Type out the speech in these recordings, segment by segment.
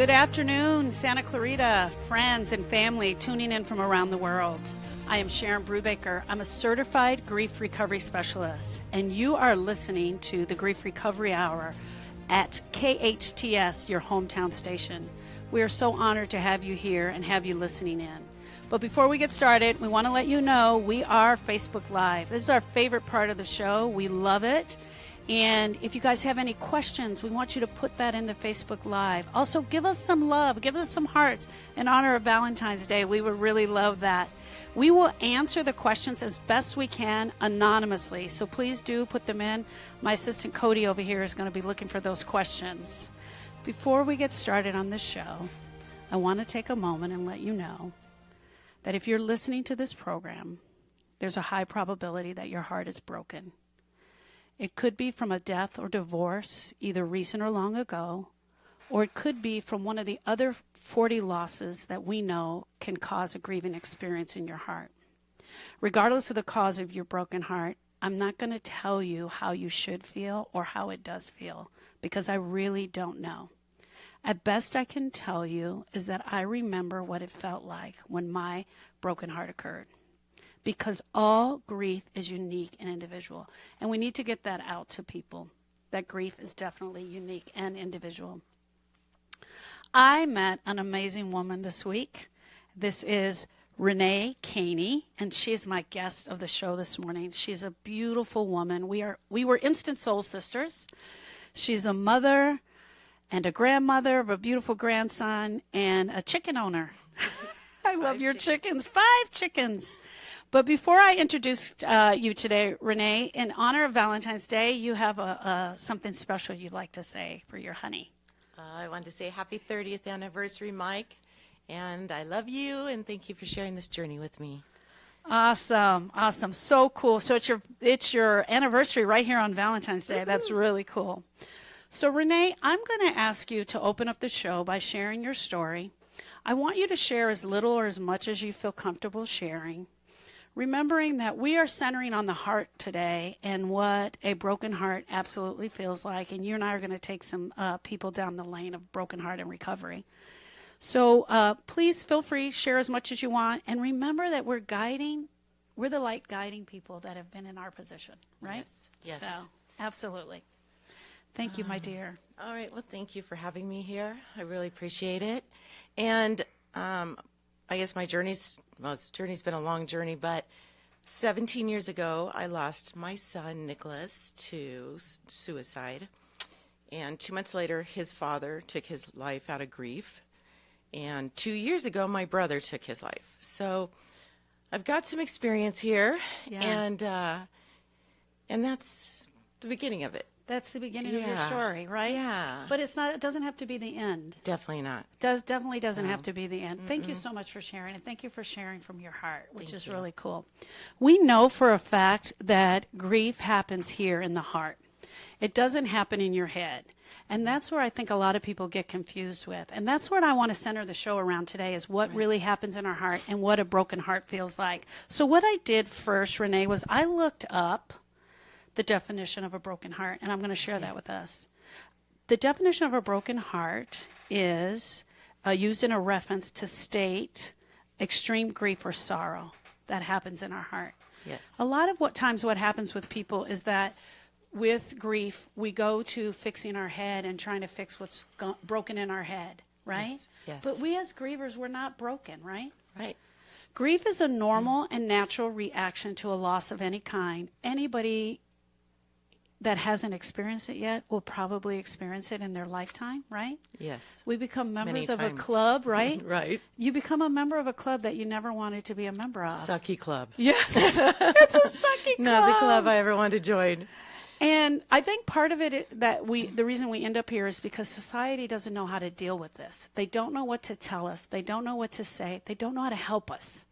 Good afternoon, Santa Clarita, friends and family tuning in from around the world. I am Sharon Brubaker. I'm a certified grief recovery specialist, and you are listening to the Grief Recovery Hour at KHTS, your hometown station. We are so honored to have you here and have you listening in. But before we get started, we want to let you know we are Facebook Live. This is our favorite part of the show. We love it. And if you guys have any questions, we want you to put that in the Facebook Live. Also, give us some love. Give us some hearts in honor of Valentine's Day. We would really love that. We will answer the questions as best we can anonymously. So please do put them in. My assistant Cody over here is going to be looking for those questions. Before we get started on this show, I want to take a moment and let you know that if you're listening to this program, there's a high probability that your heart is broken. It could be from a death or divorce, either recent or long ago, or it could be from one of the other 40 losses that we know can cause a grieving experience in your heart. Regardless of the cause of your broken heart, I'm not going to tell you how you should feel or how it does feel, because I really don't know. At best I can tell you is that I remember what it felt like when my broken heart occurred. Because all grief is unique and individual. And we need to get that out to people, that grief is definitely unique and individual. I met an amazing woman this week. This is Renee Caney, and she is my guest of the show this morning. She's a beautiful woman. We were instant soul sisters. She's a mother and a grandmother of a beautiful grandson and a chicken owner. I love your chickens. 5 chickens. But before I introduce you today, Renee, in honor of Valentine's Day, you have something special you'd like to say for your honey. I wanted to say happy 30th anniversary, Mike, and I love you, and thank you for sharing this journey with me. Awesome, awesome, so cool. So it's your anniversary right here on Valentine's Day. That's really cool. So Renee, I'm going to ask you to open up the show by sharing your story. I want you to share as little or as much as you feel comfortable sharing. Remembering that we are centering on the heart today and what a broken heart absolutely feels like. And you and I are going to take some people down the lane of broken heart and recovery. So please feel free, share as much as you want. And remember that we're the light guiding people that have been in our position, right? Yes. So, absolutely. Thank you, my dear. All right. Well, thank you for having me here. I really appreciate it. And I guess my journey's been a long journey, but 17 years ago, I lost my son, Nicholas, to suicide. And 2 months later, his father took his life out of grief. And 2 years ago, my brother took his life. So I've got some experience here, and that's the beginning of it. That's the beginning of your story, right? Yeah. But it's not. It doesn't have to be the end. Definitely not. Definitely doesn't have to be the end. Thank you so much for sharing, and thank you for sharing from your heart, which is really cool. We know for a fact that grief happens here in the heart. It doesn't happen in your head. And that's where I think a lot of people get confused with. And that's what I want to center the show around today is what really happens in our heart and what a broken heart feels like. So what I did first, Renee, was I looked up the definition of a broken heart, and I'm going to share that with us. The definition of a broken heart is used in a reference to state extreme grief or sorrow that happens in our heart. Yes. A lot of what happens with people is that with grief, we go to fixing our head and trying to fix what's broken in our head, right? Yes. But we as grievers, we're not broken, right? Right. Grief is a normal and natural reaction to a loss of any kind. Anybody that hasn't experienced it yet will probably experience it in their lifetime, right? Yes. We become members Many of a times. club, right? Right. You become a member of a club that you never wanted to be a member of. Sucky club. Yes. It's a sucky club. Not the club I ever wanted to join. And I think part of it the reason we end up here is because society doesn't know how to deal with this. They don't know what to tell us. They don't know what to say. They don't know how to help us.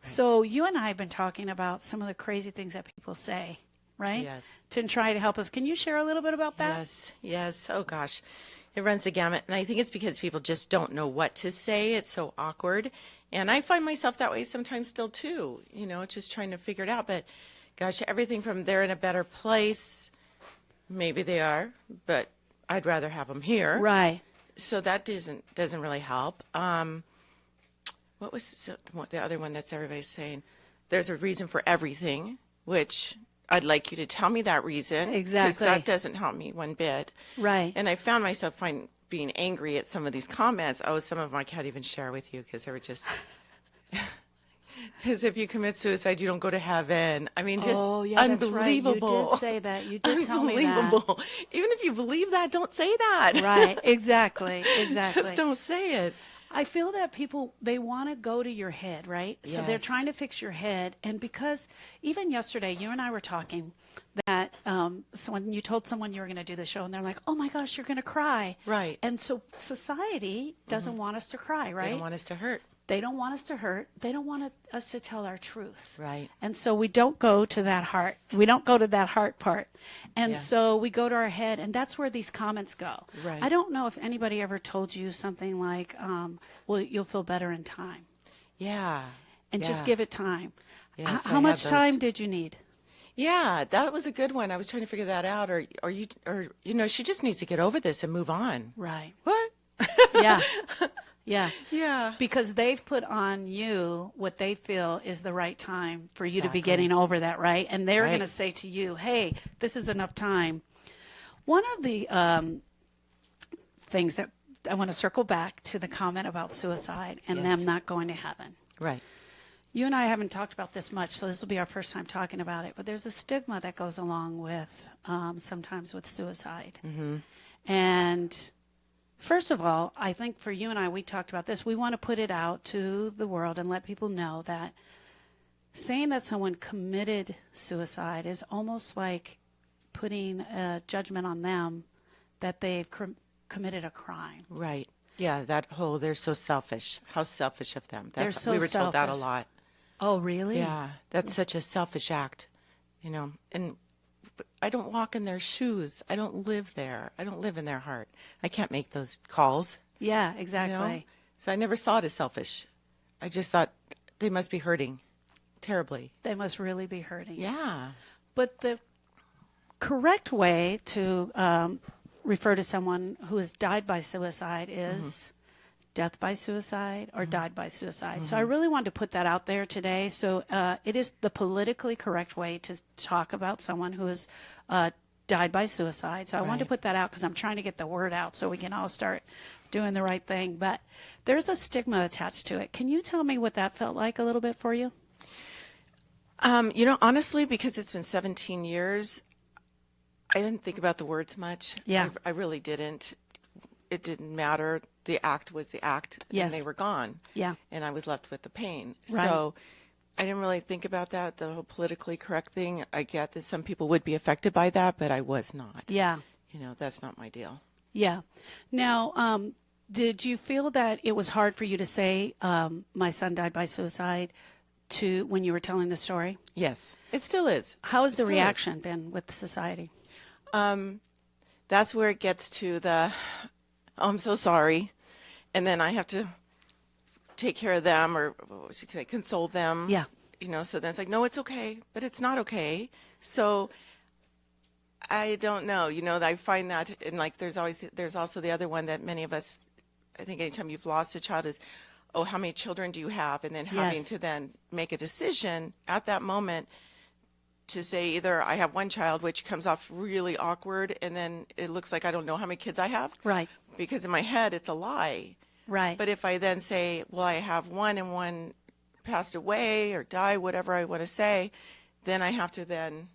Right. So you and I have been talking about some of the crazy things that people say, right? Yes. To try to help us. Can you share a little bit about that? Yes. Oh, gosh. It runs the gamut. And I think it's because people just don't know what to say. It's so awkward. And I find myself that way sometimes still, too, just trying to figure it out. But, gosh, everything from they're in a better place, maybe they are, but I'd rather have them here. Right. so that doesn't really help. What was the other one that's everybody's saying? There's a reason for everything, which I'd like you to tell me that reason. Exactly. Because that doesn't help me one bit. Right. And I found myself being angry at some of these comments. Oh, some of them I can't even share with you because they were just... Because if you commit suicide, you don't go to heaven. I mean, just unbelievable. That's right. You did say that. You did tell me that. Unbelievable. Even if you believe that, don't say that. Right. Exactly. Exactly. Just don't say it. I feel that people, they want to go to your head, right? So they're Yes. trying to fix your head. And because even yesterday, you and I were talking that so when you told someone you were going to do the show and they're like, oh my gosh, you're going to cry. Right. And so society doesn't want us to cry, right? They don't want us to hurt. They don't want us to hurt. They don't want us to tell our truth. Right. And so we don't go to that heart. We don't go to that heart part. And Yeah. so we go to our head, and that's where these comments go. Right. I don't know if anybody ever told you something like, well, you'll feel better in time. Yeah. And just Yeah. give it time. Yes, I How have much those. time did you need? Yeah, that was a good one. I was trying to figure that out. Or she just needs to get over this and move on. Right. What? Yeah. Yeah. Yeah. Because they've put on you what they feel is the right time for you to be Exactly. getting over that, right? And they're Right. going to say to you, hey, this is enough time. One of the things that I want to circle back to the comment about suicide and Yes. them not going to heaven. Right. You and I haven't talked about this much, so this will be our first time talking about it. But there's a stigma that goes along with sometimes with suicide. Mm-hmm. And first of all, I think for you and I, we talked about this. We want to put it out to the world and let people know that saying that someone committed suicide is almost like putting a judgment on them that they've committed a crime. Right. Yeah, that whole, they're so selfish. How selfish of them. They're so we were told that a selfish. lot. Oh, really? Yeah, that's such a selfish act, and I don't walk in their shoes. I don't live there. I don't live in their heart. I can't make those calls. Yeah, exactly. So I never saw it as selfish. I just thought they must be hurting terribly. They must really be hurting. Yeah. But the correct way to refer to someone who has died by suicide is death by suicide or died by suicide. So I really wanted to put that out there today. So it is the politically correct way to talk about someone who has died by suicide. So I wanted to Right. put that out because I'm trying to get the word out so we can all start doing the right thing. But there's a stigma attached to it. Can you tell me what that felt like a little bit for you? Honestly, because it's been 17 years, I didn't think about the words much. Yeah. I really didn't. It didn't matter. The act was the act, Yes. and they were gone. Yeah. And I was left with the pain. Right. So I didn't really think about that, the whole politically correct thing. I get that some people would be affected by that, but I was not. Yeah. That's not my deal. Yeah. Now, did you feel that it was hard for you to say, my son died by suicide to when you were telling the story? Yes, it still is. How has the It still is. reaction been with society? That's where it gets to the, oh, I'm so sorry. And then I have to take care of them or what would you say, console them. Yeah. So then it's like, no, it's okay, but it's not okay. So I don't know, I find that, and like there's also the other one that many of us, I think anytime you've lost a child is, oh, how many children do you have? And then having Yes. to then make a decision at that moment to say either I have one child, which comes off really awkward, and then it looks like I don't know how many kids I have. Right. Because in my head, it's a lie. Right. But if I then say, well, I have one and one passed away or died, whatever I want to say, then I have to then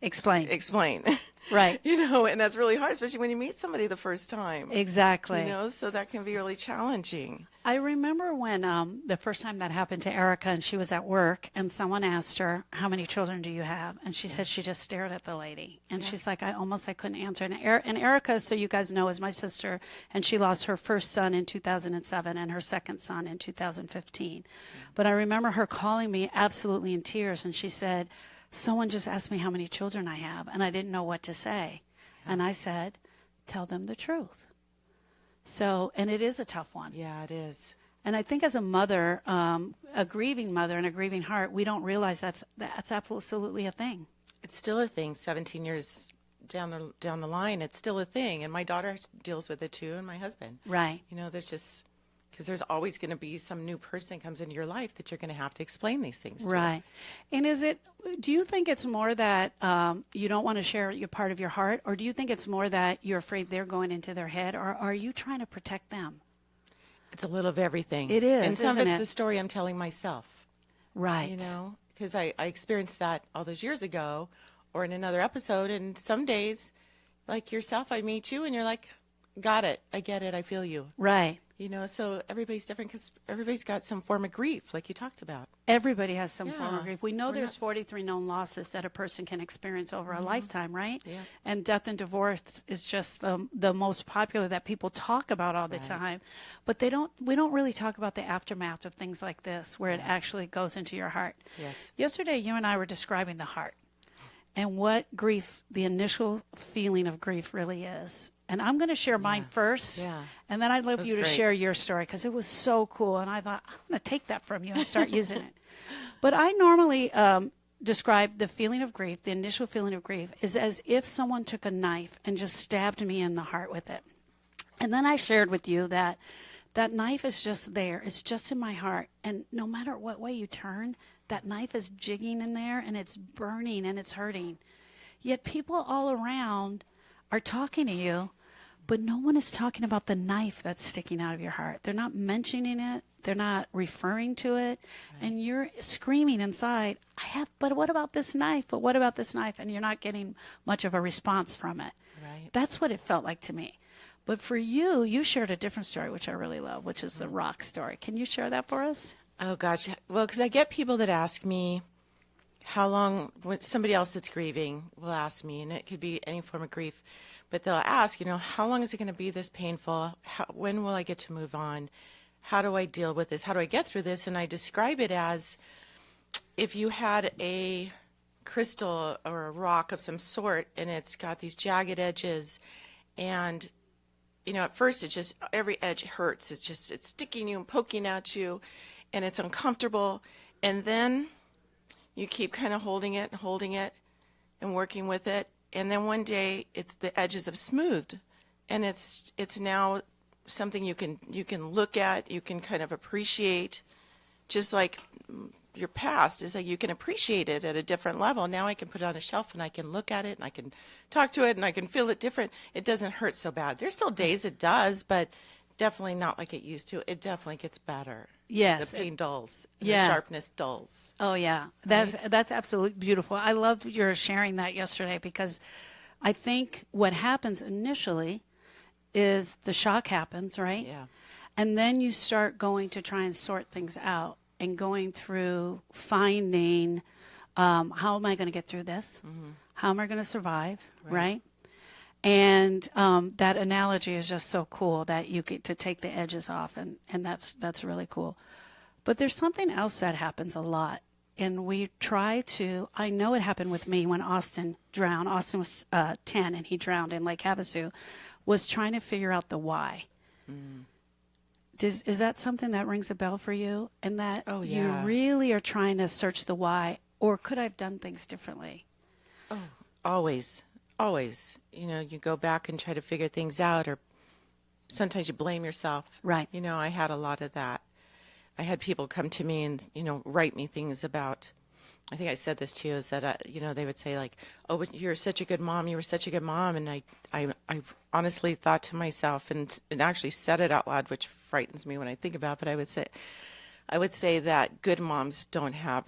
Explain. explain. Right. And that's really hard, especially when you meet somebody the first time. Exactly. So that can be really challenging. I remember when the first time that happened to Erica and she was at work and someone asked her, how many children do you have? And she said she just stared at the lady. And she's like, I couldn't answer. And Erica, so you guys know, is my sister. And she lost her first son in 2007 and her second son in 2015. But I remember her calling me absolutely in tears. And she said, someone just asked me how many children I have. And I didn't know what to say. And I said, tell them the truth. So, and it is a tough one. Yeah, it is. And I think as a mother, a grieving mother and a grieving heart, we don't realize that's absolutely a thing. It's still a thing 17 years down the line, it's still a thing. And my daughter deals with it too, and my husband. Right. You know, because there's always going to be some new person that comes into your life that you're going to have to explain these things to. Right. And do you think it's more that you don't want to share your part of your heart, or do you think it's more that you're afraid they're going into their head, or are you trying to protect them? It's a little of everything. It is, and some of isn't it's it? the story I'm telling myself. Right. You know, because I experienced that all those years ago, or in another episode. And some days, like yourself, I meet you, and you're like, "Got it. I get it. I feel you." Right. You know, so everybody's different because everybody's got some form of grief, like you talked about. Everybody has some form of Yeah. grief. We know We're there's not- 43 known losses that a person can experience over a lifetime, right? Yeah. And death and divorce is just the most popular that people talk about all the Right. time. But we don't really talk about the aftermath of things like this, where it actually goes into your heart. Yes. Yesterday, you and I were describing the heart and what grief, the initial feeling of grief really is. And I'm going to share mine first, Yeah. and then I'd love That's you to great. share your story because it was so cool. And I thought, I'm going to take that from you and start using it. But I normally describe the feeling of grief, the initial feeling of grief, is as if someone took a knife and just stabbed me in the heart with it. And then I shared with you that that knife is just there. It's just in my heart. And no matter what way you turn, that knife is jigging in there, and it's burning and it's hurting. Yet people all around are talking to you, but no one is talking about the knife that's sticking out of your heart. They're not mentioning it. They're not referring to it. Right. And you're screaming inside, but what about this knife? But what about this knife? And you're not getting much of a response from it. Right. That's what it felt like to me. But for you, you shared a different story, which I really love, which is the rock story. Can you share that for us? Oh, gosh. Well, because I get people that ask me how long, when somebody else that's grieving will ask me, and it could be any form of grief, but they'll ask, how long is it going to be this painful? When will I get to move on? How do I deal with this? How do I get through this? And I describe it as if you had a crystal or a rock of some sort, and it's got these jagged edges, and at first it's just every edge hurts. It's sticking you and poking at you, and it's uncomfortable. And then you keep kind of holding it and working with it. And then one day the edges have smoothed, and it's now something you can look at, you can kind of appreciate, just like your past is like you can appreciate it at a different level. Now I can put it on a shelf and I can look at it and I can talk to it and I can feel it different. It doesn't hurt so bad. There's still days it does, but definitely not like it used to. It definitely gets better. Yes. The pain dulls. Yeah. The sharpness dulls. Oh, yeah. That's absolutely beautiful. I loved your sharing that yesterday, because I think what happens initially is the shock happens, right? Yeah. And then you start going to try and sort things out and going through finding how am I going to get through this? Mm-hmm. How am I going to survive, right? And that analogy is just so cool that you get to take the edges off, and that's really cool. But there's something else that happens a lot, and we try to, I know it happened with me when Austin drowned. Austin was 10, and he drowned in Lake Havasu, was trying to figure out the why. Mm. Is that something that rings a bell for you? And that you really are trying to search the why, or could I have done things differently? Oh, always. Always. You go back and try to figure things out, or sometimes you blame yourself. Right. I had a lot of that. I had people come to me and, write me things about, I think I said this to you, is that, they would say like, oh, but you're such a good mom. You were such a good mom. And I honestly thought to myself, and actually said it out loud, which frightens me when I think about it, but I would say that good moms don't have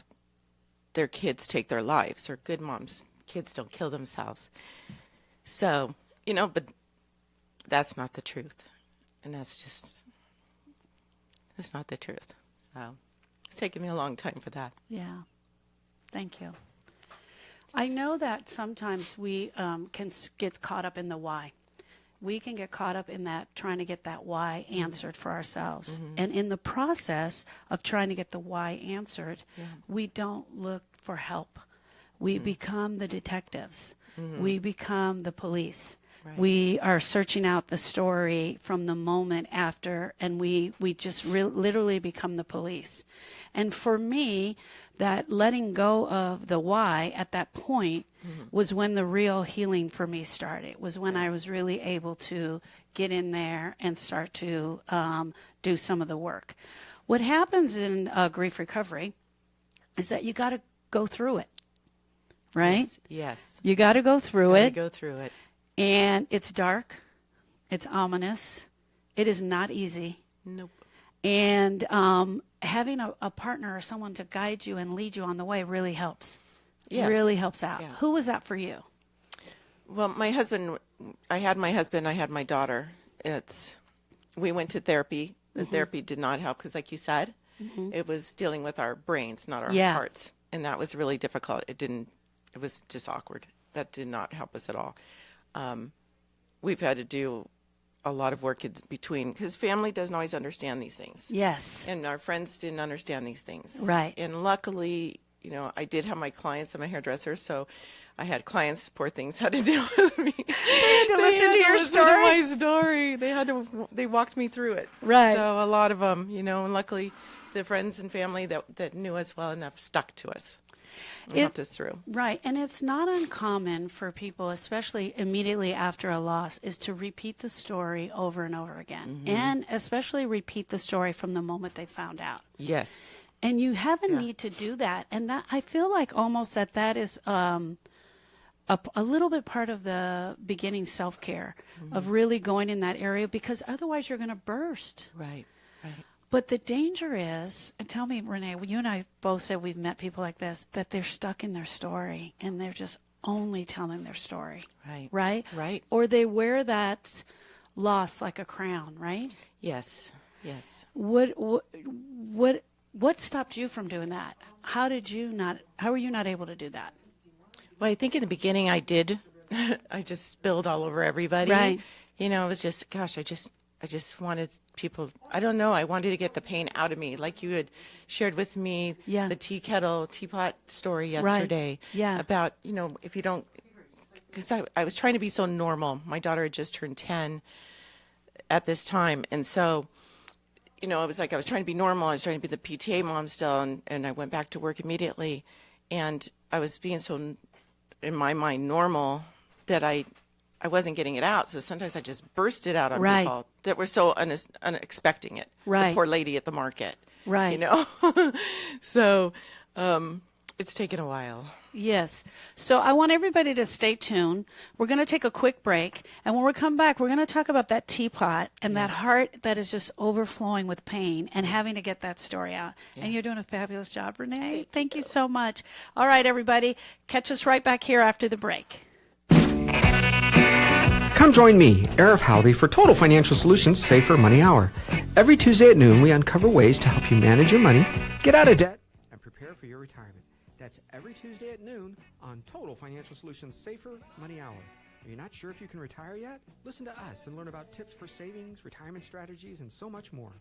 their kids take their lives, or good moms, kids don't kill themselves. So, but that's not the truth. And that's not the truth. So it's taken me a long time for that. Yeah. Thank you. I know that sometimes we can get caught up in the why. We can get caught up in that, trying to get that why answered for ourselves. Mm-hmm. And in the process of trying to get the why answered, we don't look for help. We become the detectives. Mm-hmm. We become the police. Right. We are searching out the story from the moment after, and we just literally become the police. And for me, that letting go of the why at that point was when the real healing for me started, was when I was really able to get in there and start to do some of the work. What happens in grief recovery is that you got to go through it, right? Yes. You got to go through it. Go through it. And it's dark. It's ominous. It is not easy. Nope. And having a partner or someone to guide you and lead you on the way really helps. Yes. Really helps out. Yeah. Who was that for you? Well, my husband, I had my daughter. We went to therapy. The therapy did not help because, like you said, it was dealing with our brains, not our hearts. And that was really difficult. It was just awkward. That did not help us at all. We've had to do a lot of work in between because family doesn't always understand these things. Yes. And our friends didn't understand these things. Right. And luckily, I did have my clients. I'm a hairdresser, so I had clients, poor things, had to deal with me. They had to listen to your story. My story. They walked me through it. Right. So a lot of them, and luckily the friends and family that knew us well enough stuck to us. Helped us through. Right. And it's not uncommon for people, especially immediately after a loss, is to repeat the story over and over again. And especially repeat the story from the moment they found out. Yes. And you have a need to do that. And that I feel like almost that is a little bit part of the beginning self-care of really going in that area, because otherwise you're going to burst. Right. But the danger is, and tell me, Renee, you and I both said we've met people like this, that they're stuck in their story and they're just only telling their story. Right. Or they wear that loss like a crown, right? Yes. What stopped you from doing that? How were you not able to do that? Well, I think in the beginning I did. I just spilled all over everybody. Right. It was just, gosh, I just wanted people, I don't know, I wanted to get the pain out of me. Like you had shared with me the teapot story yesterday. Right. Yeah. About, if you don't, because I was trying to be so normal. My daughter had just turned 10 at this time. And so, it was like I was trying to be normal. I was trying to be the PTA mom still. And I went back to work immediately. And I was being so, in my mind, normal that I wasn't getting it out. So sometimes I just burst it out on people that were so unexpecting it. Right. The poor lady at the market. Right. So it's taken a while. Yes. So I want everybody to stay tuned. We're going to take a quick break. And when we come back, we're going to talk about that teapot and that heart that is just overflowing with pain and having to get that story out. Yeah. And you're doing a fabulous job, Renee. Thank you so much. All right, everybody. Catch us right back here after the break. Come join me, Arif Halby, for Total Financial Solutions Safer Money Hour. Every Tuesday at noon, we uncover ways to help you manage your money, get out of debt, and prepare for your retirement. That's every Tuesday at noon on Total Financial Solutions Safer Money Hour. Are you not sure if you can retire yet? Listen to us and learn about tips for savings, retirement strategies, and so much more.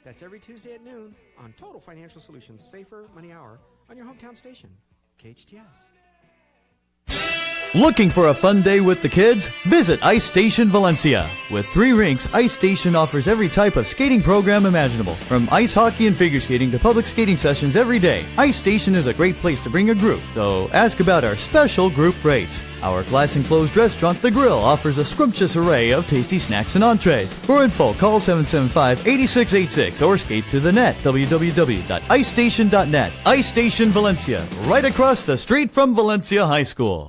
That's every Tuesday at noon on Total Financial Solutions Safer Money Hour on your hometown station, KHTS. Looking for a fun day with the kids? Visit Ice Station Valencia. With 3 rinks, Ice Station offers every type of skating program imaginable, from ice hockey and figure skating to public skating sessions every day. Ice Station is a great place to bring a group, so ask about our special group rates. Our glass-enclosed restaurant, The Grill, offers a scrumptious array of tasty snacks and entrees. For info, call 775-8686 or skate to the net, www.icestation.net. Ice Station Valencia, right across the street from Valencia High School.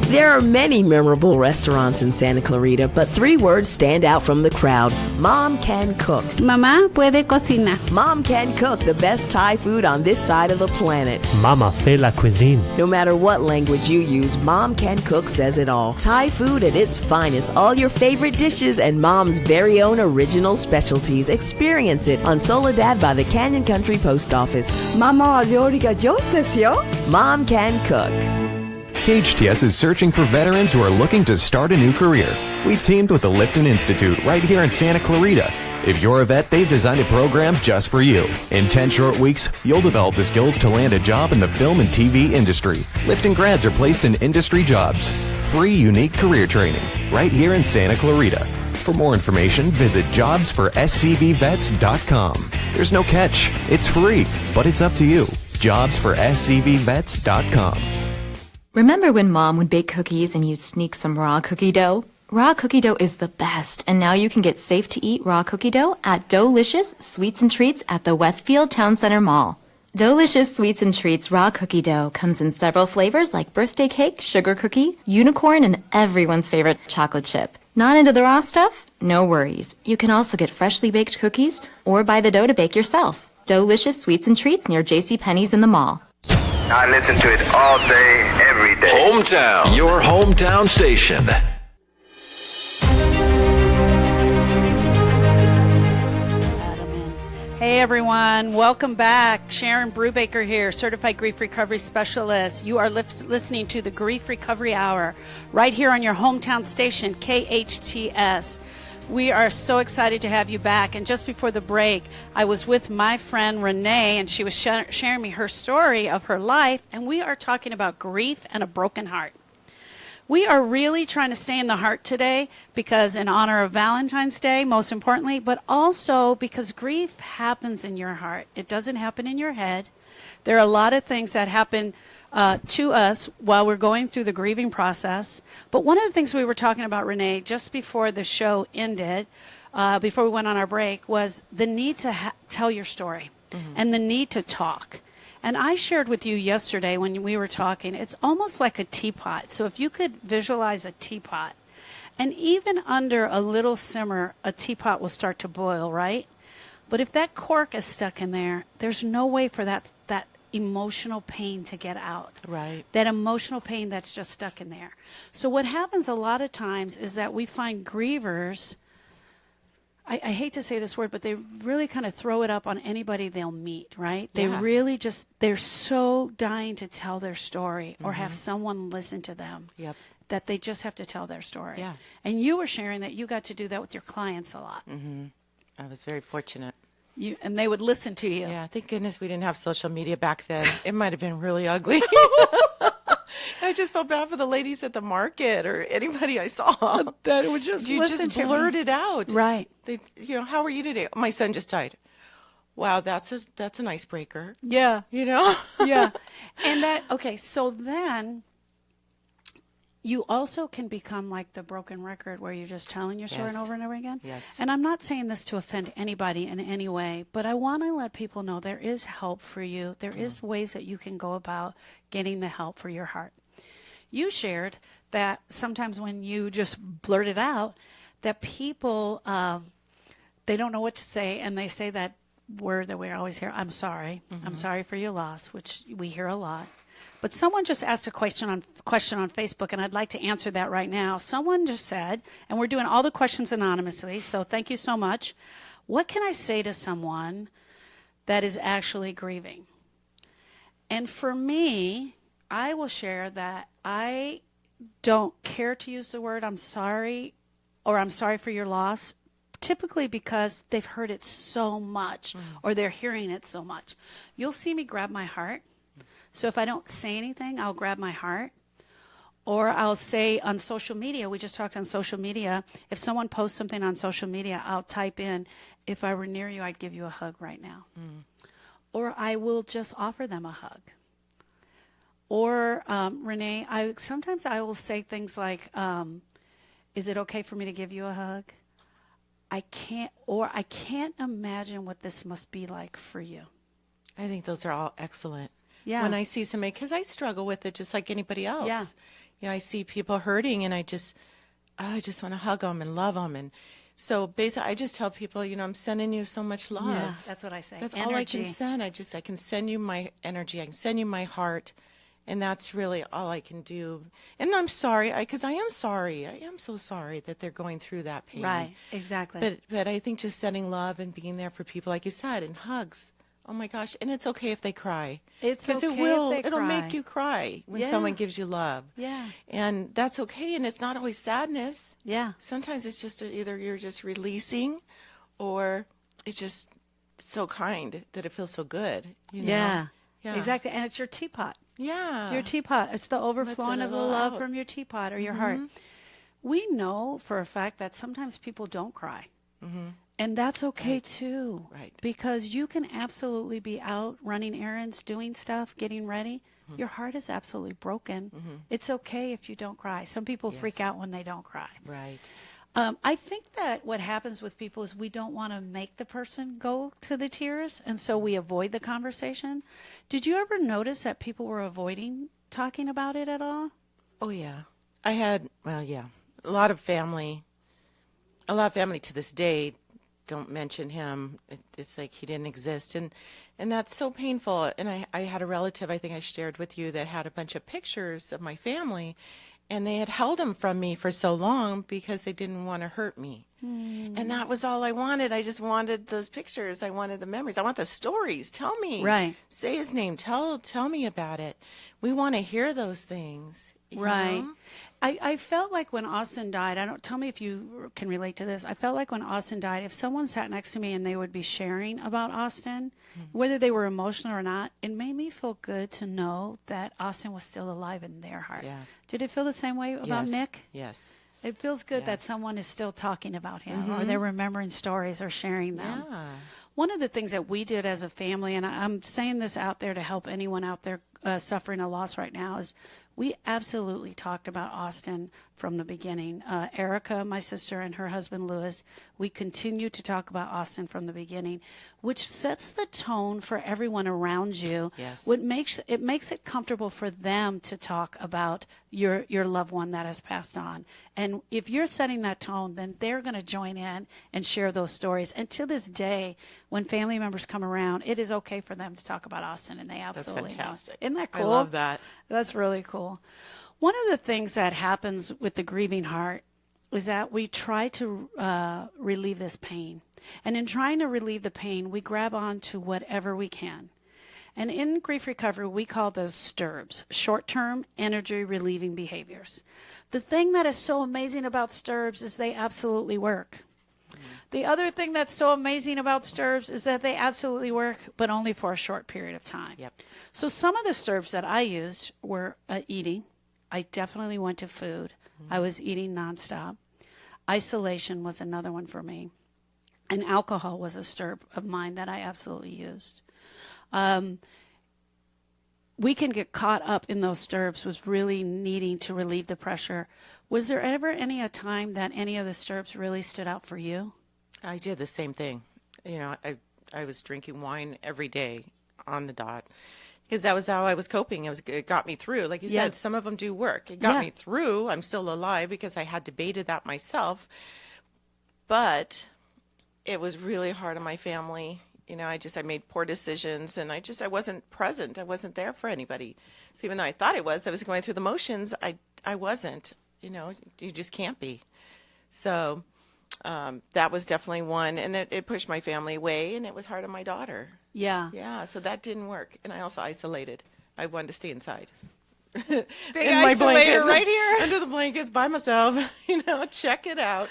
There are many memorable restaurants in Santa Clarita, but 3 words stand out from the crowd. Mom can cook. Mamá puede cocinar. Mom can cook the best Thai food on this side of the planet. Mama fait la cuisine. No matter what language you use, Mom can cook says it all. Thai food at its finest. All your favorite dishes and Mom's very own original specialties. Experience it on Soledad by the Canyon Country Post Office. Mama Aloriga Jostesio. Mom can cook. KHTS is searching for veterans who are looking to start a new career. We've teamed with the Lifton Institute right here in Santa Clarita. If you're a vet, they've designed a program just for you. In 10 short weeks, you'll develop the skills to land a job in the film and TV industry. Lifton grads are placed in industry jobs. Free, unique career training right here in Santa Clarita. For more information, visit jobsforscvvets.com. There's no catch. It's free, but it's up to you. Jobsforscvvets.com. Remember when Mom would bake cookies and you'd sneak some raw cookie dough? Raw cookie dough is the best, and now you can get safe-to-eat raw cookie dough at Doughlicious Sweets and Treats at the Westfield Town Center Mall. Doughlicious Sweets and Treats raw cookie dough comes in several flavors like birthday cake, sugar cookie, unicorn, and everyone's favorite chocolate chip. Not into the raw stuff? No worries. You can also get freshly baked cookies or buy the dough to bake yourself. Doughlicious Sweets and Treats near JCPenney's in the mall. I listen to it all day, every day. Hometown, your hometown station. Hey everyone, welcome back. Sharon Brubaker here, Certified Grief Recovery Specialist. You are listening to the Grief Recovery Hour right here on your hometown station, KHTS. We are so excited to have you back. And just before the break, I was with my friend Renee, and she was sharing me her story of her life, and we are talking about grief and a broken heart. We are really trying to stay in the heart today because in honor of Valentine's Day, most importantly, but also because grief happens in your heart. It doesn't happen in your head. There are a lot of things that happen to us while we're going through the grieving process. But one of the things we were talking about, Renee, just before the show ended, before we went on our break, was the need to tell your story and the need to talk. And I shared with you yesterday when we were talking, it's almost like a teapot. So if you could visualize a teapot, and even under a little simmer, a teapot will start to boil, right? But if that cork is stuck in there, there's no way for that emotional pain to get out. Right. That emotional pain that's just stuck in there. So what happens a lot of times is that we find grievers, I hate to say this word, but they really kind of throw it up on anybody they'll meet, right? They really just, they're so dying to tell their story or have someone listen to them that they just have to tell their story. Yeah. And you were sharing that you got to do that with your clients a lot. I was very fortunate. And they would listen to you. Yeah, thank goodness we didn't have social media back then. It might have been really ugly. I just felt bad for the ladies at the market or anybody I saw. That would just you listen just to blurt it out. Right. They, how are you today? My son just died. Wow, that's an icebreaker. Yeah. Yeah. And so then you also can become like the broken record where you're just telling your story over and over again. Yes. And I'm not saying this to offend anybody in any way, but I want to let people know there is help for you. There is ways that you can go about getting the help for your heart. You shared that sometimes when you just blurt it out, that people, they don't know what to say, and they say that word that we always hear, I'm sorry. I'm sorry for your loss, which we hear a lot. But someone just asked a question on Facebook, and I'd like to answer that right now. Someone just said, and we're doing all the questions anonymously, so thank you so much. What can I say to someone that is actually grieving? And for me, I will share that I don't care to use the word I'm sorry or I'm sorry for your loss, typically because they've heard it so much or they're hearing it so much. You'll see me grab my heart. So if I don't say anything, I'll grab my heart. Or I'll say on social media, we just talked on social media, if someone posts something on social media, I'll type in, if I were near you, I'd give you a hug right now. Or I will just offer them a hug. Or, Renee, sometimes I will say things like, is it okay for me to give you a hug? I can't imagine what this must be like for you. I think those are all excellent. Yeah. When I see somebody, because I struggle with it just like anybody else. Yeah. I see people hurting, and I just want to hug them and love them. And so basically, I just tell people, I'm sending you so much love. Yeah, that's what I say. That's energy. all I can send. I can send you my energy. I can send you my heart. And that's really all I can do. And I'm sorry, because I am sorry. I am so sorry that they're going through that pain. Right, exactly. But I think just sending love and being there for people, like you said, and hugs. Oh my gosh! And it's okay if they cry. It's okay if they It'll cry. make you cry when someone gives you love. Yeah. And that's okay. And it's not always sadness. Yeah. Sometimes it's just either you're just releasing, or it's just so kind that it feels so good. Yeah. Exactly. And it's your teapot. Yeah. Your teapot. It's the overflowing of the love from your teapot or your heart. We know for a fact that sometimes people don't cry. And that's okay too. Right. Because you can absolutely be out running errands, doing stuff, getting ready. Your heart is absolutely broken. It's okay if you don't cry. Some people freak out when they don't cry. Right. I think that what happens with people is we don't want to make the person go to the tears, and so we avoid the conversation. Did you ever notice that people were avoiding talking about it at all? Oh, yeah. I had, a lot of family to this day don't mention him. It's like he didn't exist. And that's so painful. And I had a relative, I think I shared with you, that had a bunch of pictures of my family, and they had held them from me for so long because they didn't want to hurt me. And that was all I wanted. I just wanted those pictures. I wanted the memories. I want the stories. Tell me. Right. Say his name. Tell me about it. We want to hear those things. You Right. know? I felt like when Austin died, tell me if you can relate to this. I felt like when Austin died, if someone sat next to me and they would be sharing about Austin, whether they were emotional or not, it made me feel good to know that Austin was still alive in their heart. Yeah. Did it feel the same way about Yes. Nick? Yes. It feels good that someone is still talking about him, or they're remembering stories or sharing them. Yeah. One of the things that we did as a family, and I'm saying this out there to help anyone out there suffering a loss right now, is we absolutely talked about Austin from the beginning. Erica, my sister, and her husband Louis, we continue to talk about Austin from the beginning, which sets the tone for everyone around you. Yes. What makes it comfortable for them to talk about your loved one that has passed on. And if you're setting that tone, then they're going to join in and share those stories. And to this day, when family members come around, it is okay for them to talk about Austin, and they absolutely That's fantastic. know. Isn't that cool? I love that. That's really cool. One of the things that happens with the grieving heart is that we try to relieve this pain. And in trying to relieve the pain, we grab on to whatever we can. And in grief recovery, we call those STIRBs, short-term energy relieving behaviors. The thing that is so amazing about STIRBs is they absolutely work. The other thing that's so amazing about STIRBs is that they absolutely work, but only for a short period of time. Yep. So some of the STIRBs that I used were eating. I definitely went to food. I was eating nonstop. Isolation was another one for me. And alcohol was a STIRB of mine that I absolutely used. We can get caught up in those STIRBs with really needing to relieve the pressure. Was there ever a time that any of the STIRBs really stood out for you? I did the same thing. You know, I was drinking wine every day on the dot because that was how I was coping. It got me through. Like you said, some of them do work. It got me through. I'm still alive because I had debated that myself. But it was really hard on my family. You know, I made poor decisions, and I wasn't present. I wasn't there for anybody. So even though I thought I was going through the motions, I wasn't. You know, you just can't be. So that was definitely one, and it pushed my family away, and it was hard on my daughter. Yeah. Yeah, so that didn't work, and I also isolated. I wanted to stay inside. Big in my isolator blankets, right here. under the blankets by myself. You know, check it out.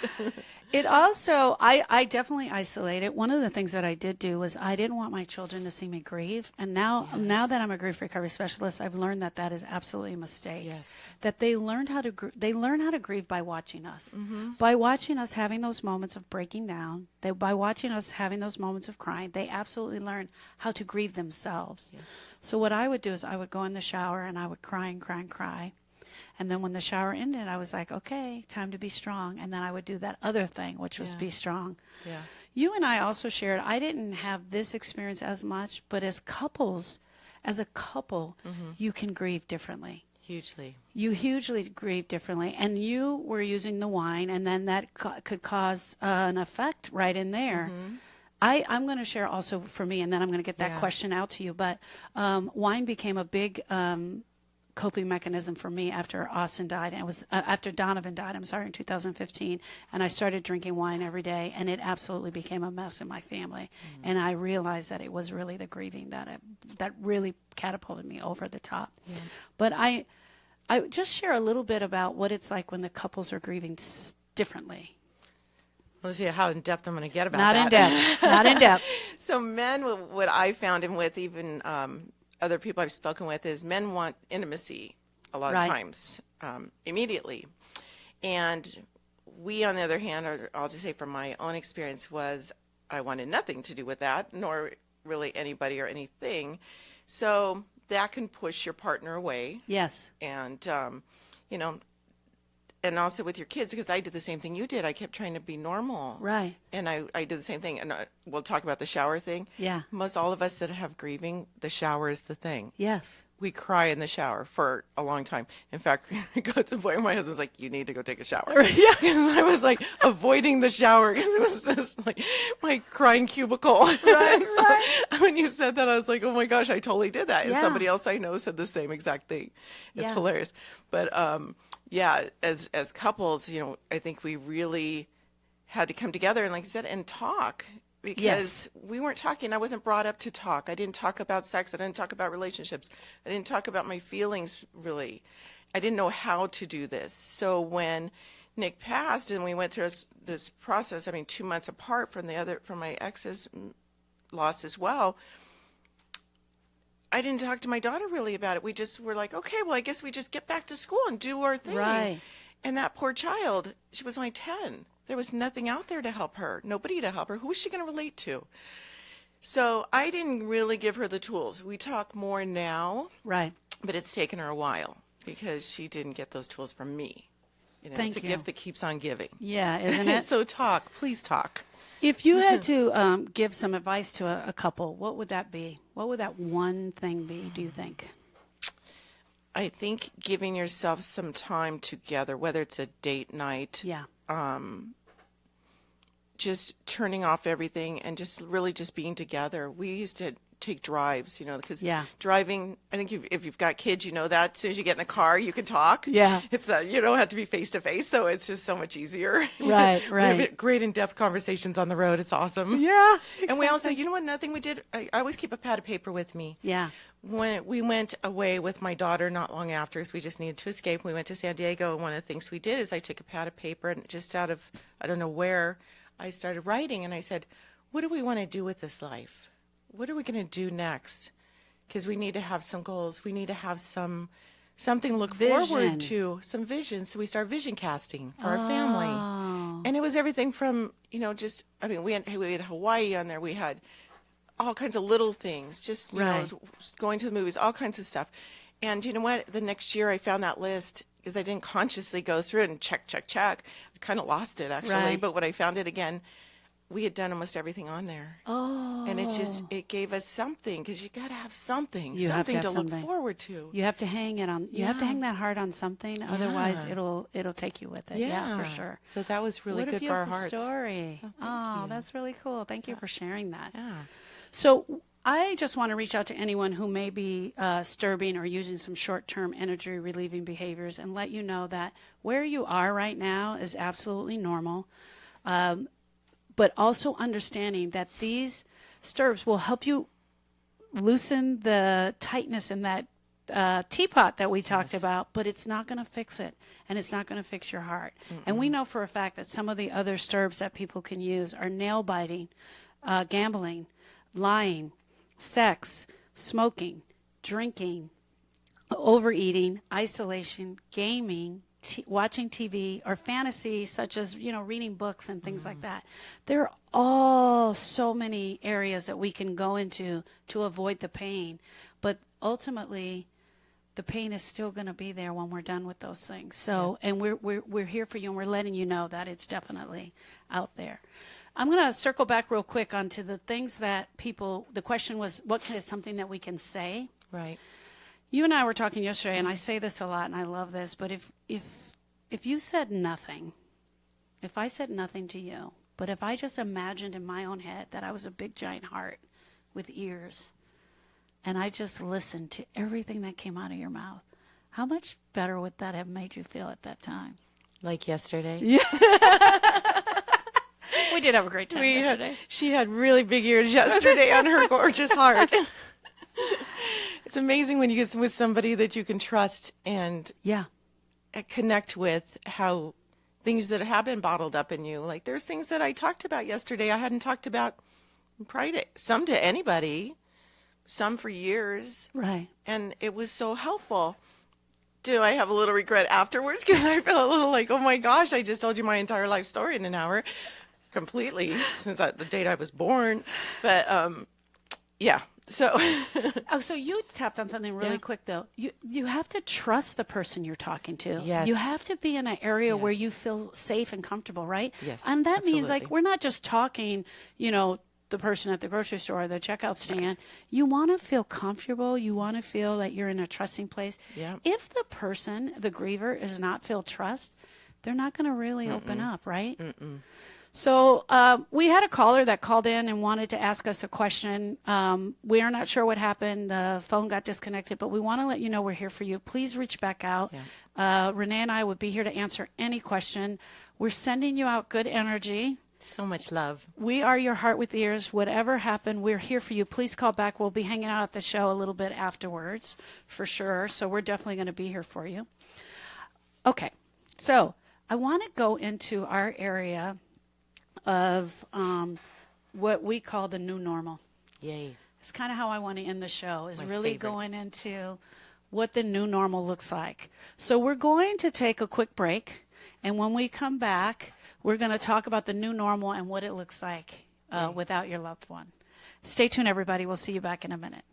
It also, I definitely isolated. One of the things that I did do was I didn't want my children to see me grieve. And now that I'm a grief recovery specialist, I've learned that is absolutely a mistake. Yes. That they learn how to grieve by watching us. By watching us having those moments of breaking down, by watching us having those moments of crying, they absolutely learn how to grieve themselves. Yeah. So what I would do is I would go in the shower and I would cry and cry and cry. And then when the shower ended, I was like, okay, time to be strong. And then I would do that other thing, which was be strong. Yeah. You and I also shared, I didn't have this experience as much, but as a couple, you can grieve differently. Hugely. You hugely grieve differently. And you were using the wine, and then that could cause an effect right in there. I'm going to share also for me, and then I'm going to get that question out to you. But wine became a big coping mechanism for me after Austin died, and it was after Donovan died, in 2015, and I started drinking wine every day, and it absolutely became a mess in my family. And I realized that it was really the grieving that really catapulted me over the top. But I just share a little bit about what it's like when the couples are grieving differently. Let's see how in depth I'm going to get about Not that. Not in depth. So men, what I found, and with even other people I've spoken with, is men want intimacy a lot of times, immediately. And we, on the other hand, or I'll just say from my own experience, was I wanted nothing to do with that, nor really anybody or anything. So that can push your partner away. Yes. And, you know, and also with your kids, because I did the same thing you did. I kept trying to be normal. Right. And I did the same thing. And we'll talk about the shower thing. Yeah. Most all of us that have grieving, the shower is the thing. Yes. We cry in the shower for a long time. In fact, it got to the point where my husband's like, you need to go take a shower. Yeah. I was like avoiding the shower because it was just like my crying cubicle. Right. So when you said that, I was like, oh my gosh, I totally did that. And somebody else I know said the same exact thing. It's hilarious. But yeah, as couples, you know, I think we really had to come together and, like you said, and talk. Because we weren't talking. I wasn't brought up to talk. I didn't talk about sex. I didn't talk about relationships. I didn't talk about my feelings, really. I didn't know how to do this. So when Nick passed and we went through this process, I mean, 2 months apart from my ex's loss as well, I didn't talk to my daughter really about it. We just were like, okay, well, I guess we just get back to school and do our thing. Right. And that poor child, she was only 10. There was nothing out there to help her, nobody to help her. Who was she going to relate to? So I didn't really give her the tools. We talk more now. Right. But it's taken her a while because she didn't get those tools from me. You know, it's a gift that keeps on giving. Yeah, isn't it? So talk, please talk. If you had to give some advice to a couple, what would that be? What would that one thing be, do you think? I think giving yourself some time together, whether it's a date night. Yeah. Just turning off everything and just really just being together. We used to take drives, you know, because driving, I think if you've got kids, you know that as soon as you get in the car, you can talk. Yeah. It's you don't have to be face to face, so it's just so much easier. Right, right. We have great in-depth conversations on the road. It's awesome. Yeah. Exactly. And we also, you know what, another thing we did, I always keep a pad of paper with me. Yeah. When we went away with my daughter not long after, because we just needed to escape, we went to San Diego, and one of the things we did is I took a pad of paper and just out of, I don't know where, I started writing, and I said, what do we want to do with this life? What are we going to do next? Because we need to have some goals. We need to have something to look forward to, some vision. So we started vision casting for our family. And it was everything from, you know, just, I mean, we had Hawaii on there. We had all kinds of little things, just, you know, going to the movies, all kinds of stuff. And you know what? The next year I found that list because I didn't consciously go through it and check. I kind of lost it, actually. Right. But when I found it again, we had done almost everything on there. Oh. And it gave us something, because you got to have something, you something have to to have look forward to. You have to hang it on. You have to hang that heart on something. Otherwise, it'll take you with it. Yeah, for sure. So that was really good for our hearts. What a beautiful story. Oh, that's really cool. Thank you for sharing that. Yeah. So I just want to reach out to anyone who may be disturbing or using some short-term energy relieving behaviors and let you know that where you are right now is absolutely normal. But also understanding that these stirbs will help you loosen the tightness in that teapot that we talked about, but it's not going to fix it, and it's not going to fix your heart. And we know for a fact that some of the other stirbs that people can use are nail biting, gambling, lying, sex, smoking, drinking, overeating, isolation, gaming, watching TV, or fantasy, such as, you know, reading books and things like that. There are all so many areas that we can go into to avoid the pain, but ultimately the pain is still going to be there when we're done with those things. So, and we're here for you, and we're letting you know that it's definitely out there. I'm going to circle back real quick onto the things that the question was, what is something that we can say? Right. You and I were talking yesterday, and I say this a lot, and I love this, but if you said nothing, if I said nothing to you, but if I just imagined in my own head that I was a big giant heart with ears, and I just listened to everything that came out of your mouth, how much better would that have made you feel at that time? Like yesterday? Yeah. We did have a great time yesterday. She had really big ears yesterday on her gorgeous heart. It's amazing when you get with somebody that you can trust and connect with, how things that have been bottled up in you. Like, there's things that I talked about yesterday I hadn't talked about probably some to anybody, some for years. Right. And it was so helpful do I have a little regret afterwards? Because I feel a little like, oh my gosh, I just told you my entire life story in an hour, completely, since the date I was born. But yeah, so. So you tapped on something really quick, though. You have to trust the person you're talking to. Yes. You have to be in an area where you feel safe and comfortable, right? Yes, and that means, like, absolutely. we're not just talking, the person at the grocery store or the checkout stand. Right. You want to feel comfortable. You want to feel that you're in a trusting place. Yeah. If the person, the griever, does not feel trust, they're not going to really open up, right? So we had a caller that called in and wanted to ask us a question. We are not sure what happened. The phone got disconnected, but we want to let you know we're here for you. Please reach back out. Yeah. Renee and I would be here to answer any question. We're sending you out good energy. So much love. We are your heart with ears. Whatever happened, we're here for you. Please call back. We'll be hanging out at the show a little bit afterwards, for sure. So we're definitely going to be here for you. Okay. So I want to go into our area of what we call the new normal. Yay. It's kind of how I want to end the show, is My really favorite. going into what the new normal looks like. So we're going to take a quick break. And when we come back, we're going to talk about the new normal and what it looks like without your loved one. Stay tuned, everybody. We'll see you back in a minute.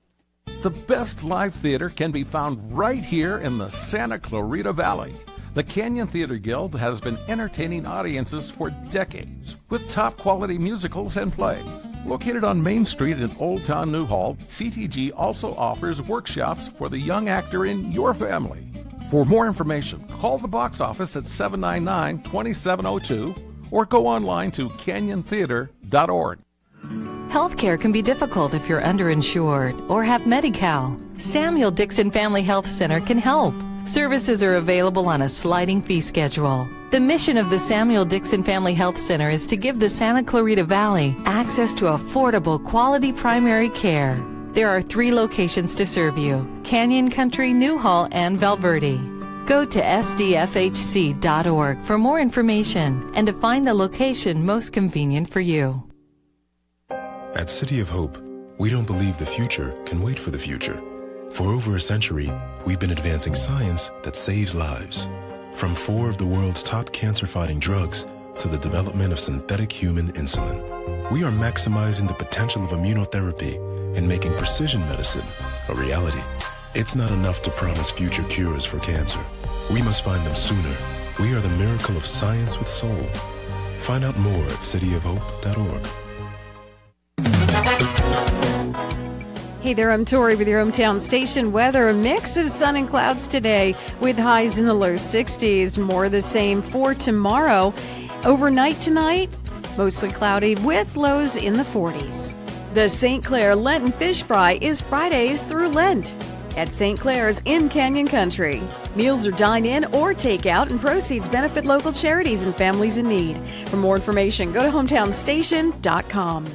The best live theater can be found right here in the Santa Clarita Valley. The Canyon Theater Guild has been entertaining audiences for decades with top quality musicals and plays. Located on Main Street in Old Town Newhall, CTG also offers workshops for the young actor in your family. For more information, call the box office at 799-2702 or go online to canyontheater.org. Healthcare can be difficult if you're underinsured or have Medi-Cal. Samuel Dixon Family Health Center can help. Services are available on a sliding fee schedule. The mission of the Samuel Dixon Family Health Center is to give the Santa Clarita Valley access to affordable, quality primary care. There are 3 locations to serve you: Canyon Country, Newhall, and Valverde. Go to sdfhc.org for more information and to find the location most convenient for you. At City of Hope, we don't believe the future can wait for the future. For over a century, we've been advancing science that saves lives. From 4 of the world's top cancer-fighting drugs to the development of synthetic human insulin. We are maximizing the potential of immunotherapy and making precision medicine a reality. It's not enough to promise future cures for cancer. We must find them sooner. We are the miracle of science with soul. Find out more at cityofhope.org. Hey there, I'm Tori with your hometown station weather. A mix of sun and clouds today with highs in the low 60s. More of the same for tomorrow. Overnight tonight, mostly cloudy with lows in the 40s. The St. Clair Lenten Fish Fry is Fridays through Lent at St. Clair's in Canyon Country. Meals are dine-in or take-out, and proceeds benefit local charities and families in need. For more information, go to hometownstation.com.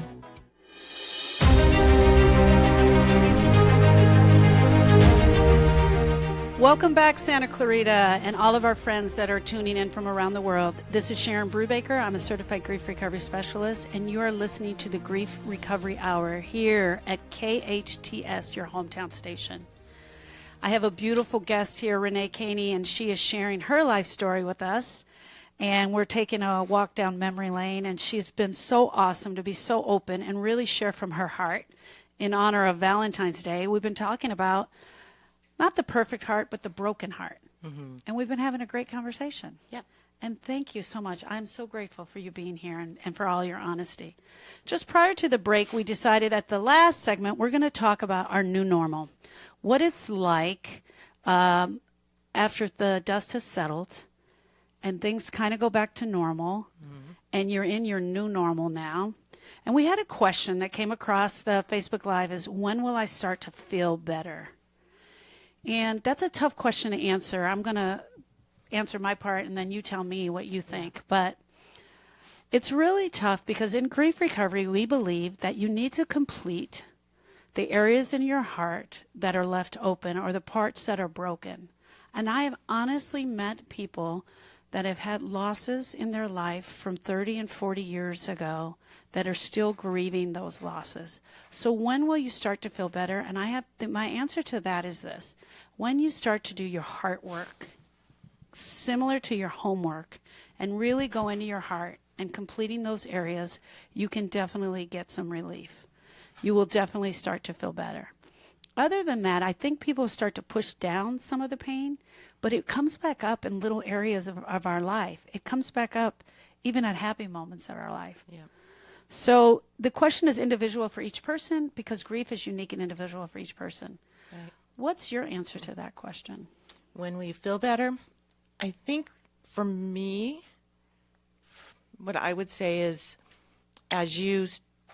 Welcome back, Santa Clarita, and all of our friends that are tuning in from around the world. This is Sharon Brubaker. I'm a certified grief recovery specialist, and you are listening to the Grief Recovery Hour here at KHTS, your hometown station. I have a beautiful guest here, Renee Caney, and she is sharing her life story with us. And we're taking a walk down memory lane, and she's been so awesome to be so open and really share from her heart in honor of Valentine's Day. We've been talking about not the perfect heart, but the broken heart. Mm-hmm. And we've been having a great conversation. Yep. And thank you so much. I'm so grateful for you being here and for all your honesty. Just prior to the break, we decided at the last segment, we're going to talk about our new normal. What it's like after the dust has settled and things kind of go back to normal, and you're in your new normal now. And we had a question that came across the Facebook Live is, when will I start to feel better? And that's a tough question to answer. I'm going to answer my part, and then you tell me what you think. But it's really tough because in grief recovery, we believe that you need to complete the areas in your heart that are left open or the parts that are broken. And I have honestly met people that have had losses in their life from 30 and 40 years ago that are still grieving those losses. So when will you start to feel better? And my answer to that is this. When you start to do your heart work, similar to your homework, and really go into your heart and completing those areas, you can definitely get some relief. You will definitely start to feel better. Other than that, I think people start to push down some of the pain, but it comes back up in little areas of our life. It comes back up even at happy moments of our life. Yeah. So the question is individual for each person because grief is unique and individual for each person. Right. What's your answer to that question? When we feel better, I think for me, what I would say is as you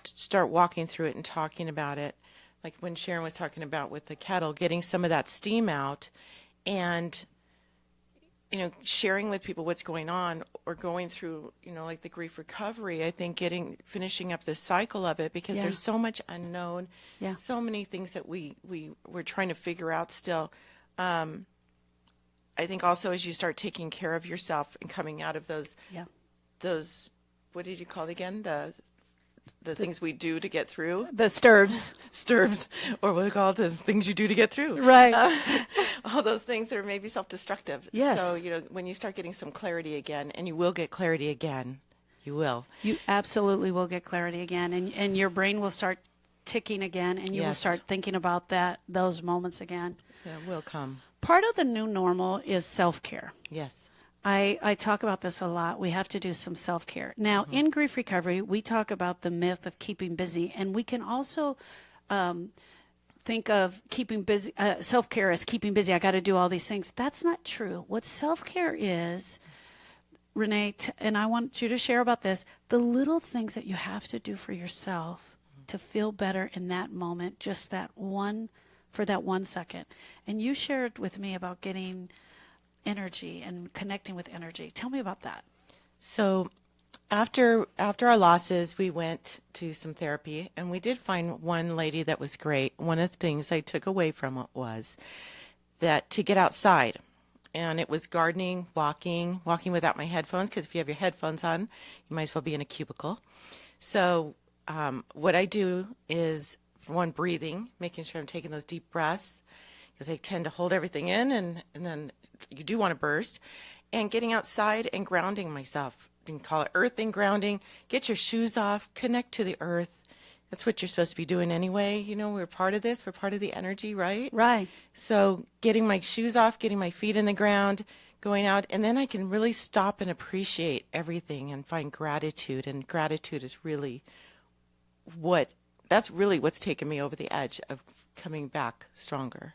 start walking through it and talking about it, like when Sharon was talking about with the kettle, getting some of that steam out and, sharing with people what's going on or going through, like the grief recovery, I think finishing up the cycle of it because there's so much unknown, so many things that we're trying to figure out still. I think also as you start taking care of yourself and coming out of those, what did you call it again? The things we do to get through. The stirbs, or what we call it, the things you do to get through. Right. All those things that are maybe self-destructive. Yes. So, when you start getting some clarity again, and you will get clarity again, you will. You absolutely will get clarity again, and your brain will start ticking again, and you will start thinking about those moments again. Yeah, it will come. Part of the new normal is self-care. Yes. I talk about this a lot. We have to do some self-care. Now, in grief recovery, we talk about the myth of keeping busy, and we can also think of keeping busy, self-care as keeping busy. I got to do all these things. That's not true. What self-care is, Renee, and I want you to share about this, the little things that you have to do for yourself to feel better in that moment, just for that 1 second. And you shared with me about getting energy and connecting with energy. Tell me about that. So after our losses, we went to some therapy, and we did find one lady that was great. One of the things I took away from it was that to get outside, and it was gardening, walking without my headphones, because if you have your headphones on, you might as well be in a cubicle. So what I do is, for one, breathing, making sure I'm taking those deep breaths, because I tend to hold everything in, and then you do want to burst, and getting outside and grounding myself. You can call it earthing, grounding. Get your shoes off, connect to the earth. That's what you're supposed to be doing anyway. We're part of this. We're part of the energy, right? Right. So getting my shoes off, getting my feet in the ground, going out, and then I can really stop and appreciate everything and find gratitude. And gratitude is really that's really what's taken me over the edge of coming back stronger.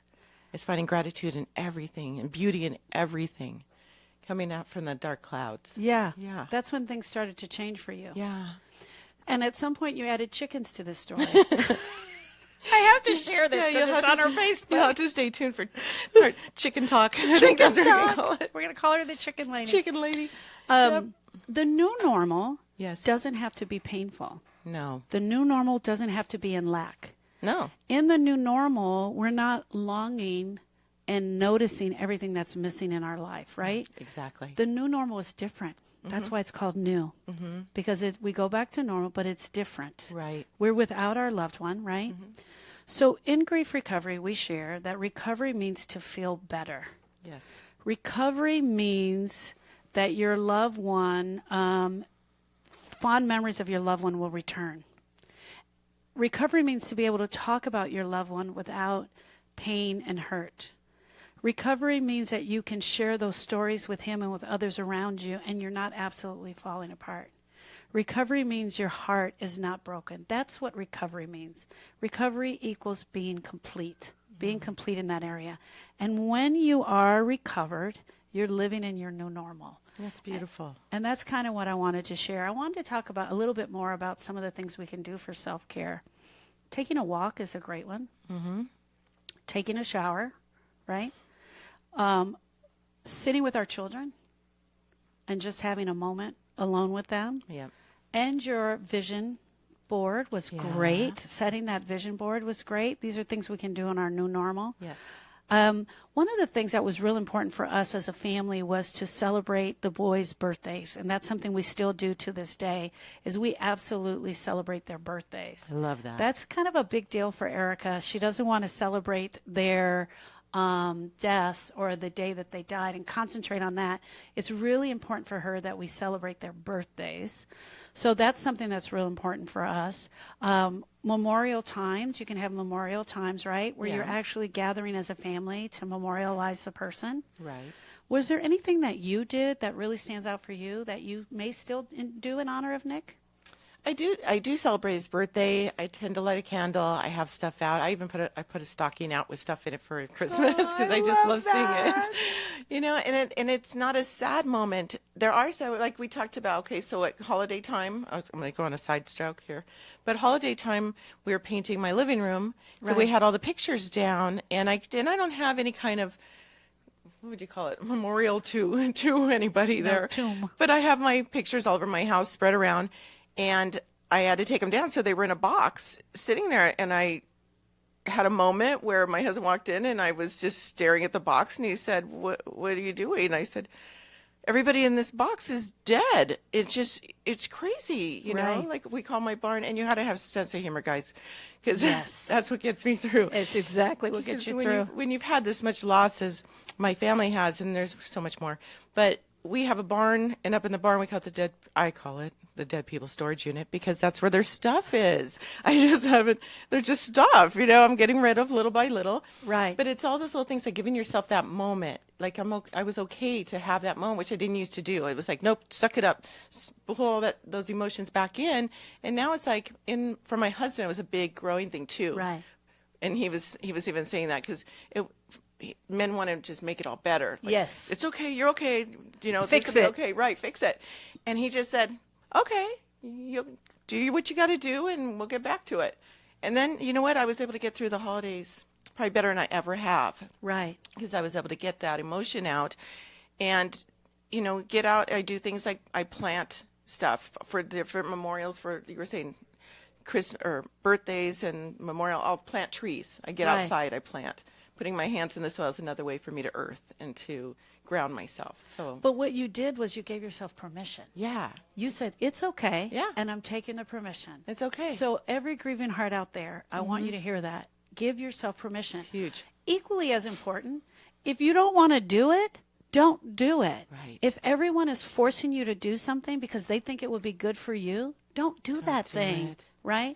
It's finding gratitude in everything and beauty in everything, coming out from the dark clouds. Yeah. Yeah. That's when things started to change for you. Yeah. And at some point you added chickens to this story. I have to share this because it's on our Facebook. You'll have to stay tuned for chicken talk. I think that's what we're going to call it. We're going to call her the chicken lady. Chicken lady. The new normal doesn't have to be painful. No. The new normal doesn't have to be in lack. No. In the new normal, we're not longing and noticing everything that's missing in our life, right? Exactly. The new normal is different. That's why it's called new. Because we go back to normal, but it's different. Right. We're without our loved one, right? So in grief recovery, we share that recovery means to feel better. Yes. Recovery means that your loved one, fond memories of your loved one will return. Recovery means to be able to talk about your loved one without pain and hurt. Recovery means that you can share those stories with him and with others around you, and you're not absolutely falling apart. Recovery means your heart is not broken. That's what recovery means. Recovery equals being complete in that area. And when you are recovered, you're living in your new normal. That's beautiful. And that's kind of what I wanted to share. I wanted to talk about a little bit more about some of the things we can do for self-care. Taking a walk is a great one. Taking a shower, right? Sitting with our children and just having a moment alone with them. Yeah. And your vision board was great. Setting that vision board was great. These are things we can do in our new normal. Yes. One of the things that was real important for us as a family was to celebrate the boys' birthdays, and that's something we still do to this day, is we absolutely celebrate their birthdays. I love that. That's kind of a big deal for Erica. She doesn't want to celebrate their deaths or the day that they died and concentrate on that. It's really important for her that we celebrate their birthdays. So that's something that's real important for us. Memorial times, you can have memorial times, right? Where you're actually gathering as a family to memorialize the person. Right. Was there anything that you did that really stands out for you that you may still do in honor of Nick? I do celebrate his birthday. I tend to light a candle. I have stuff out. I even put a stocking out with stuff in it for Christmas because I just love seeing it. You know, and it's not a sad moment. There are like we talked about. Okay, so at holiday time, I'm going to go on a side stroke here, but holiday time we were painting my living room, so we had all the pictures down, and I don't have any kind of, what would you call it, memorial to anybody there. Tomb. But I have my pictures all over my house spread around. And I had to take them down, so they were in a box sitting there. And I had a moment where my husband walked in, and I was just staring at the box, and he said, "What are you doing?" And I said, "Everybody in this box is dead. It's crazy, you know." Like we call my barn, and you got to have a sense of humor, guys, because that's what gets me through. It's exactly what gets you through. When you've had this much loss as my family has, and there's so much more, but we have a barn, and up in the barn we call it I call it the dead people storage unit, because that's where their stuff is. They're just stuff, you know, I'm getting rid of little by little. Right. But it's all those little things, like giving yourself that moment. Like I was okay to have that moment, which I didn't used to do. It was like, nope, suck it up, pull those emotions back in. And now it's like, for my husband, it was a big growing thing too. Right. And he was even saying that because men want to just make it all better. Like, yes. It's okay. You're okay. You know, fix it. Okay. Right. Fix it. And he just said, okay, you do what you got to do, and we'll get back to it. And then, you know what? I was able to get through the holays probably better than I ever have. Right. Because I was able to get that emotion out and, you know, get out. I do things like I plant stuff for different memorials for, you were saying, Christmas or birthdays and memorial. I'll plant trees. I get outside, I plant. Putting my hands in the soil is another way for me to earth and to ground myself. So, but what you did was you gave yourself permission. Yeah. You said, it's okay. Yeah. And I'm taking the permission. It's okay. So every grieving heart out there, I want you to hear that. Give yourself permission. Huge. Equally as important, if you don't want to do it, don't do it. Right. If everyone is forcing you to do something because they think it would be good for you, don't do that thing. Right?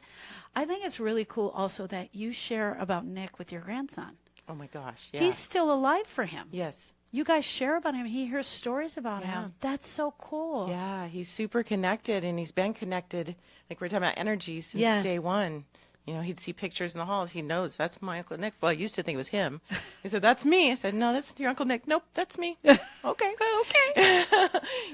I think it's really cool also that you share about Nick with your grandson. Oh my gosh. Yeah. He's still alive for him. Yes. You guys share about him. He hears stories about him. That's so cool. Yeah, he's super connected, and he's been connected, like we're talking about energy, since day one. You know, he'd see pictures in the hall. He knows, that's my Uncle Nick. Well, I used to think it was him. He said, that's me. I said, no, that's your Uncle Nick. Nope, that's me. Okay. Okay.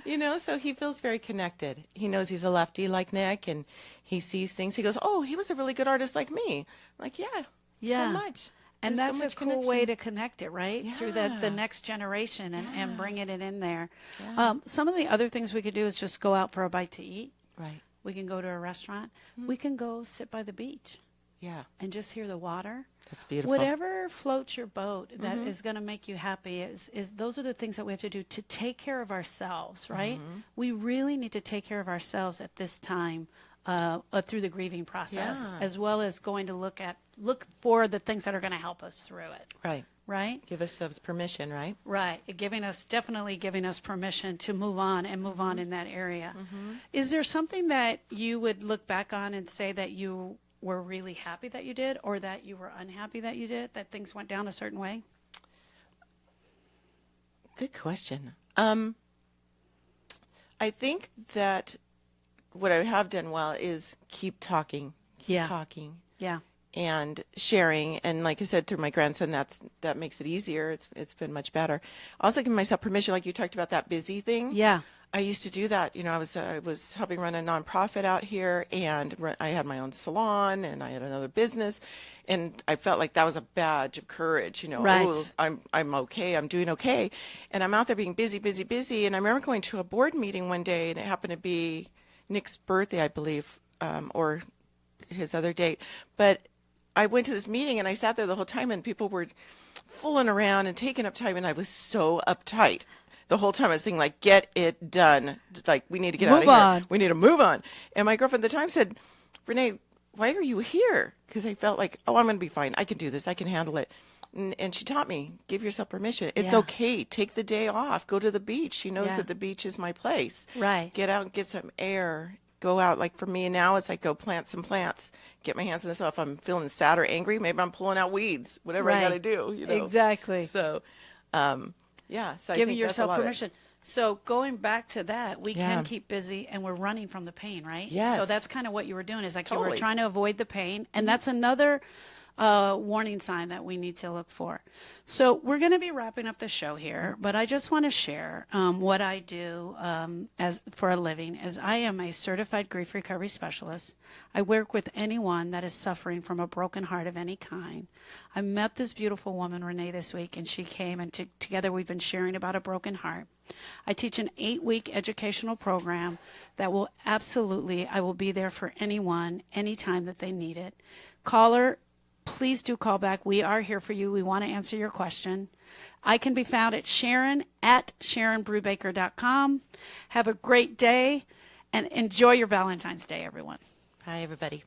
You know, so he feels very connected. He knows he's a lefty like Nick, and he sees things. He goes, oh, he was a really good artist like me. I'm like, so much. And There's that's so a much cool connection. way to connect it, right? Yeah. Through the next generation and bringing it in there. Yeah. Some of the other things we could do is just go out for a bite to eat. Right. We can go to a restaurant. We can go sit by the beach. Yeah. And just hear the water. That's beautiful. Whatever floats your boat that is going to make you happy is those are the things that we have to do to take care of ourselves, right? We really need to take care of ourselves at this time through the grieving process, as well as going to look for the things that are going to help us through it. Right. Right? Give ourselves permission, right? Right. Definitely giving us permission to move on and move on in that area. Is there something that you would look back on and say that you were really happy that you did, or that you were unhappy that you did, that things went down a certain way? Good question. I think that what I have done well is keep talking, talking. Yeah. And sharing, and like I said, through my grandson, that makes it easier. It's been much better. Also, giving myself permission, like you talked about that busy thing. Yeah, I used to do that. You know, I was helping run a nonprofit out here, and I had my own salon, and I had another business, and I felt like that was a badge of courage. You know, right. I'm okay, I'm doing okay, and I'm out there being busy. And I remember going to a board meeting one day, and it happened to be Nick's birthday, I believe, or his other date, but I went to this meeting and I sat there the whole time and people were fooling around and taking up time and I was so uptight. The whole time I was thinking, like, get it done. Like, we need to get out of here. On. We need to move on. And my girlfriend at the time said, Renee, why are you here? Because I felt like, oh, I'm going to be fine. I can do this. I can handle it. And she taught me, give yourself permission. It's okay. Take the day off. Go to the beach. She knows that the beach is my place. Right. Get out and get some air. Go out. Like for me now, it's like go plant some plants. Get my hands in this. If I'm feeling sad or angry, maybe I'm pulling out weeds. Whatever I got to do. You know? Exactly. So, yeah. So giving I think yourself that's permission. So going back to that, we can keep busy and we're running from the pain, right? Yes. So that's kind of what you were doing is like you Totally. were trying to avoid the pain. And that's another warning sign that we need to look for. So we're going to be wrapping up the show here, but I just want to share what I do as for a living is I am a certified grief recovery specialist. I work with anyone that is suffering from a broken heart of any kind. I met this beautiful woman, Renee, this week, and she came and together we've been sharing about a broken heart. I teach an 8-week educational program that will absolutely, I will be there for anyone, anytime that they need it. Caller, please do call back. We are here for you. We want to answer your question. I can be found at Sharon at SharonBrubaker.com. Have a great day and enjoy your Valentine's Day, everyone. Hi, everybody.